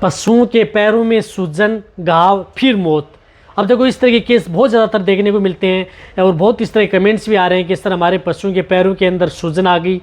पशुओं के पैरों में सूजन, घाव, फिर मौत। अब देखो इस तरह के केस बहुत ज़्यादातर देखने को मिलते हैं और बहुत इस तरह कमेंट्स भी आ रहे हैं कि इस तरह हमारे पशुओं के पैरों के अंदर सूजन आ गई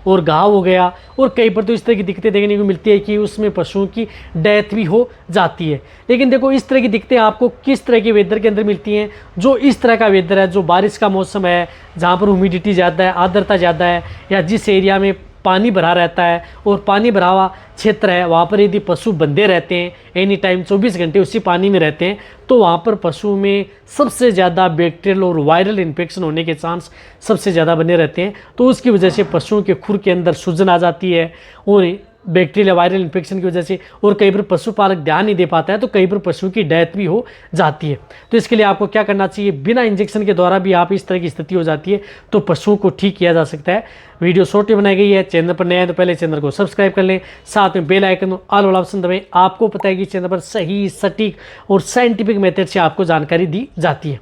और घाव हो गया, और कई पर तो इस तरह की दिक्कतें देखने को मिलती है कि उसमें पशुओं की डेथ भी हो जाती है। लेकिन देखो इस तरह की दिक्कतें आपको किस तरह के वेदर के अंदर मिलती हैं, जो इस तरह का वेदर है, जो बारिश का मौसम है, जहाँ पर ह्यूमिडिटी ज़्यादा है, आर्द्रता ज़्यादा है, या जिस एरिया में पानी भरा रहता है और पानी भरा हुआ क्षेत्र है, वहाँ पर यदि पशु बंधे रहते हैं, एनी टाइम 24 घंटे उसी पानी में रहते हैं, तो वहाँ पर पशु में सबसे ज़्यादा बैक्टीरियल और वायरल इन्फेक्शन होने के चांस सबसे ज़्यादा बने रहते हैं। तो उसकी वजह से पशुओं के खुर के अंदर सूजन आ जाती है और बैक्टीरियल या वायरल इन्फेक्शन की वजह से, और कई बार पशुपालक ध्यान नहीं दे पाता है तो कई बार पशु की डेथ भी हो जाती है। तो इसके लिए आपको क्या करना चाहिए, बिना इंजेक्शन के द्वारा भी आप इस तरह की स्थिति हो जाती है तो पशुओं को ठीक किया जा सकता है। वीडियो शॉर्ट में बनाई गई है, चैनल पर नए हैं तो पहले चैनल को सब्सक्राइब कर लें, साथ में बेल आइकन ऑल वाला ऑप्शन दबाएं। आपको पता है कि चैनल पर सही, सटीक और साइंटिफिक मेथड से आपको जानकारी दी जाती है।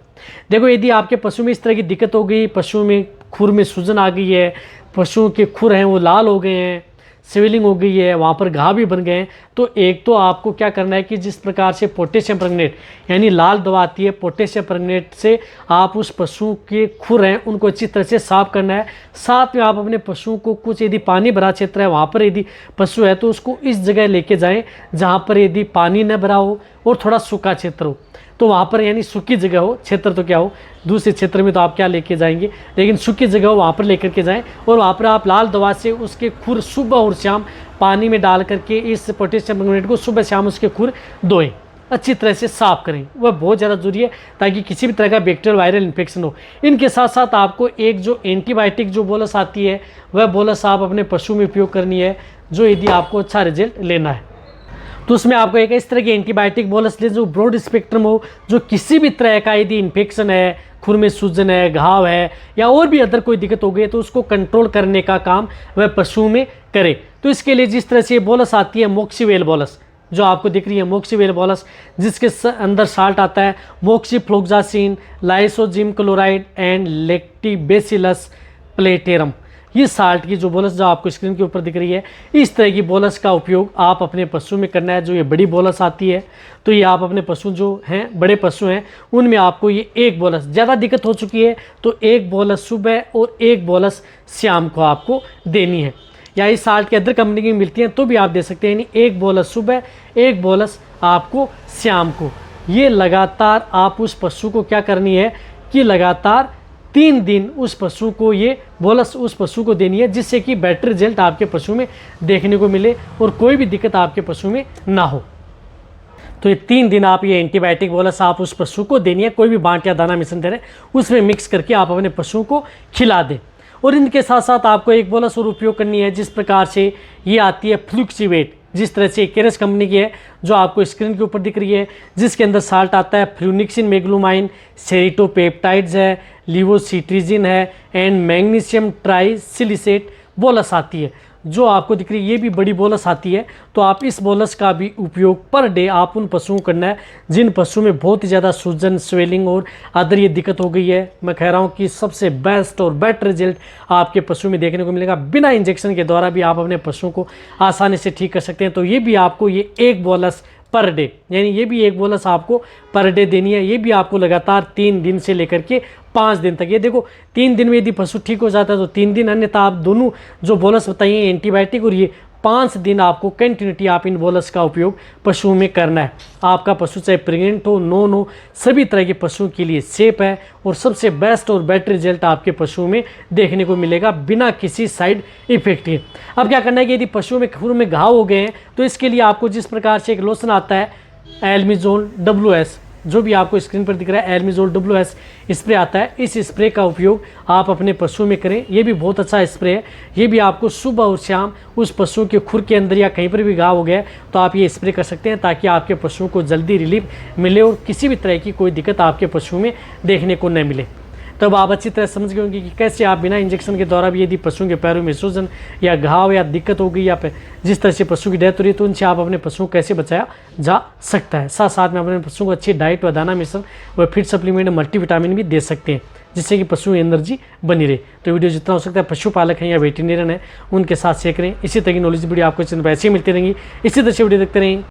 देखो यदि आपके पशु में इस तरह की दिक्कत हो गई, पशु में खुर में सूजन आ गई है, पशुओं के खुर हैं वो लाल हो गए हैं, स्वेलिंग हो गई है, वहाँ पर घाव भी बन गए हैं, तो एक तो आपको क्या करना है कि जिस प्रकार से पोटेशियम परमंगनेट यानी लाल दवा आती है, पोटेशियम परमंगनेट से आप उस पशु के खुर हैं उनको अच्छी तरह से साफ करना है। साथ में आप अपने पशुओं को कुछ, यदि पानी भरा क्षेत्र है वहाँ पर यदि पशु है तो उसको इस जगह लेके जाएं जहाँ पर यदि पानी न भरा हो और थोड़ा सूखा क्षेत्र हो, तो वहाँ पर यानी सूखी जगह हो, क्षेत्र तो क्या हो, दूसरे क्षेत्र में तो आप क्या लेके जाएंगे, लेकिन सूखी जगह हो वहाँ पर लेकर के जाएं और वहाँ पर आप लाल दवा से उसके खुर सुबह और शाम पानी में डाल करके इस पोटेशियम परमंगनेट को सुबह शाम उसके खुर धोएं, अच्छी तरह से साफ करें। वह बहुत ज़्यादा जरूरी है ताकि किसी भी तरह का बैक्टीरियल वायरल इन्फेक्शन हो। इनके साथ साथ आपको एक जो एंटीबायोटिक जो बोलस आती है वह बोलस आप अपने पशु में उपयोग करनी है, जो यदि आपको अच्छा रिजल्ट लेना है तो उसमें आपको एक इस तरह की एंटीबायोटिक बोलस ले जो ब्रॉड स्पेक्ट्रम हो, जो किसी भी तरह का यदि इन्फेक्शन है, खुर में सूजन है, घाव है या और भी अदर कोई दिक्कत हो गई है तो उसको कंट्रोल करने का काम वह पशु में करे। तो इसके लिए जिस तरह से ये बोलस आती है मोक्सीवेल बोलस, जो आपको दिख रही है मोक्सीवेल बोलस, जिसके अंदर साल्ट आता है मोक्सीफ्लोक्सासिन, लाइसोजिम क्लोराइड एंड लैक्टिबेसिलस प्लेटेरम, ये साल्ट की जो बोलस जो आपको स्क्रीन के ऊपर दिख रही है, इस तरह की बोलस का उपयोग आप अपने पशु में करना है। जो ये बड़ी बोलस आती है तो ये आप अपने पशु जो हैं, बड़े पशु हैं, उनमें आपको ये एक बोलस, ज़्यादा दिक्कत हो चुकी है तो एक बोलस सुबह और एक बोलस शाम को आपको देनी है, या इस साल्ट की अदर कंपनी की मिलती हैं तो भी आप दे सकते हैं, यानी एक बोलस सुबह, एक बोलस आपको शाम को। ये लगातार आप उस पशु को क्या करनी है कि लगातार 3 दिन उस पशु को ये बोलस उस पशु को देनी है, जिससे कि बेटर रिजल्ट आपके पशु में देखने को मिले और कोई भी दिक्कत आपके पशु में ना हो। तो ये 3 दिन आप ये एंटीबायोटिक बोलस आप उस पशु को देनी है, कोई भी बांट या दाना मिश्रण दे रहे उसमें मिक्स करके आप अपने पशु को खिला दें। और इनके साथ साथ आपको एक बोलस और उपयोग करनी है, जिस प्रकार से ये आती है फ्लुक्सीवेट, जिस तरह से केरस कंपनी की है जो आपको स्क्रीन के ऊपर दिख रही है, जिसके अंदर साल्ट आता है फ्लूनिक्सिन मेग्लूमाइन, सेरिटोपेप्टाइड्स है, लिवोसिट्रिजिन है एंड मैग्नीशियम ट्राइसिलिसेट बोलस आती है जो आपको दिख रही है, ये भी बड़ी बोलस आती है। तो आप इस बोलस का भी उपयोग पर डे आप उन पशुओं को करना है जिन पशुओं में बहुत ही ज़्यादा सूजन, स्वेलिंग और अदर ये दिक्कत हो गई है। मैं कह रहा हूँ कि सबसे बेस्ट और बेटर रिजल्ट आपके पशु में देखने को मिलेगा। बिना इंजेक्शन के द्वारा भी आप अपने पशुओं को आसानी से ठीक कर सकते हैं। तो ये भी आपको ये एक बोलस पर डे, यानी ये भी एक बोलस आपको पर डे देनी है। ये भी आपको लगातार 3 दिन से लेकर के 5 दिन तक, ये देखो 3 दिन में यदि पशु ठीक हो जाता है तो 3 दिन, अन्यथा आप दोनों जो बोलस बताइए एंटीबायोटिक और ये 5 दिन आपको कंटिन्यूटी आप इन बोलस का उपयोग पशुओं में करना है। आपका पशु चाहे प्रेग्नेंट हो, नॉन हो, सभी तरह के पशुओं के लिए सेफ है और सबसे बेस्ट और बेटर रिजल्ट आपके पशुओं में देखने को मिलेगा बिना किसी साइड इफेक्ट के। अब क्या करना है कि यदि पशुओं में खुर में घाव हो गए हैं तो इसके लिए आपको जिस प्रकार से एक लोशन आता है एल्मिजोल WS, जो भी आपको स्क्रीन पर दिख रहा है एल्मिजोल WS स्प्रे आता है, इस स्प्रे का उपयोग आप अपने पशु में करें। ये भी बहुत अच्छा स्प्रे है। ये भी आपको सुबह और शाम उस पशु के खुर के अंदर या कहीं पर भी घाव हो गया तो आप ये स्प्रे कर सकते हैं, ताकि आपके पशुओं को जल्दी रिलीफ मिले और किसी भी तरह की कोई दिक्कत आपके पशु में देखने को न मिले। तब आप अच्छी तरह समझ गए होंगे कि कैसे आप बिना इंजेक्शन के द्वारा भी यदि पशुओं के पैरों में सूजन या घाव या दिक्कत हो गई या जिस तरह से पशु की डेथ हो रही है तो उनसे आप अपने पशुओं को कैसे बचाया जा सकता है। साथ साथ में अपने पशुओं को अच्छी डाइट व दाना मिश्रण व फिट सप्लीमेंट मल्टीविटामिन भी दे सकते हैं, जिससे कि पशु एनर्जी बनी रहे। तो वीडियो जितना हो सकता है पशुपालक हैं या वेटेरियन हैं उनके साथ शेयर करें। इसी तरह की नॉलेज वीडियो आपको चैनल पर ऐसे ही मिलती रहेंगी। इसी तरह से वीडियो देखते रहें।